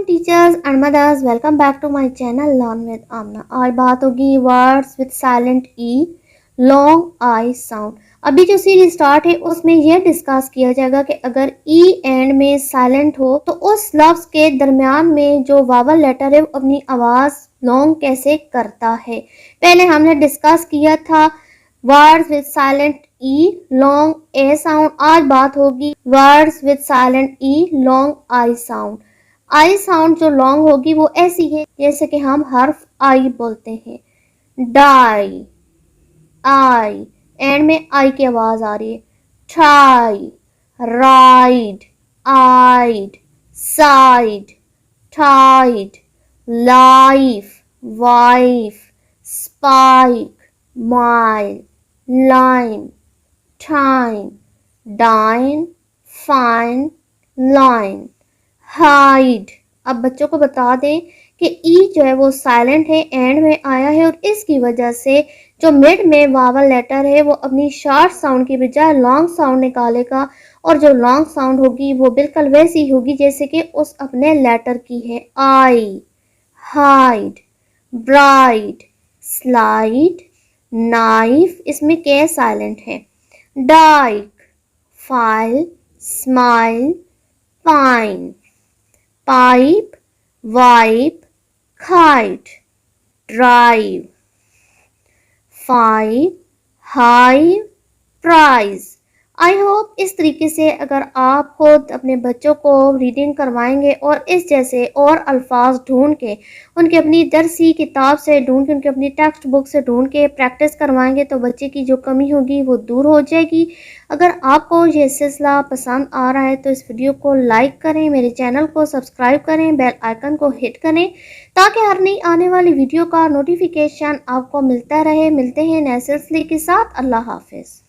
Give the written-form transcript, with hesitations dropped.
Teachers and mothers, welcome back to my channel learn with Amna. आज बात होगी words with silent E, long I sound. अभी जो series start है उसमें यह डिस्कस किया जाएगा कि अगर ई एंड में साइलेंट हो तो उस लफ्ज के दरमियान में जो वावल लेटर है वो अपनी आवाज लॉन्ग कैसे करता है। पहले हमने डिस्कस किया था words with silent E, long A sound. आज बात होगी words with silent E, long I sound. I sound जो लॉन्ग होगी वो ऐसी है जैसे कि हम हर्फ आई बोलते हैं। डाई, आई, एंड में आई की आवाज आ रही है। Try, ride, I'd, side, tide, life, wife, spike, mile, line, time, dine, fine, line, hide. अब बच्चों को बता दें कि ई जो है वो साइलेंट है, एंड में आया है और इसकी वजह से जो मिड में वावल लेटर है वो अपनी शॉर्ट साउंड की बजाय लॉन्ग साउंड निकालेगा और जो लॉन्ग साउंड होगी वो बिल्कुल वैसी होगी जैसे कि उस अपने लेटर की है। I, hide, bride, slide, knife, इसमें के साइलेंट है। Dike, file, smile, pine, pipe, wipe, kite, drive, five, hive, prize। I hope इस तरीके से अगर आप खुद अपने बच्चों को रीडिंग करवाएंगे और इस जैसे और अल्फाज ढूंढ के उनके अपनी दरसी किताब से ढूंढ के उनके अपनी टेक्स्ट बुक से ढूंढ के प्रैक्टिस करवाएंगे तो बच्चे की जो कमी होगी वो दूर हो जाएगी। अगर आपको ये सिलसिला पसंद आ रहा है तो इस वीडियो को लाइक करें, मेरे चैनल को सब्सक्राइब करें, बेल आइकन को हिट करें ताकि हर नई आने वाली वीडियो का नोटिफिकेशन आपको मिलता रहे। मिलते हैं नए सिलसिले के साथ। अल्लाह हाफिज़।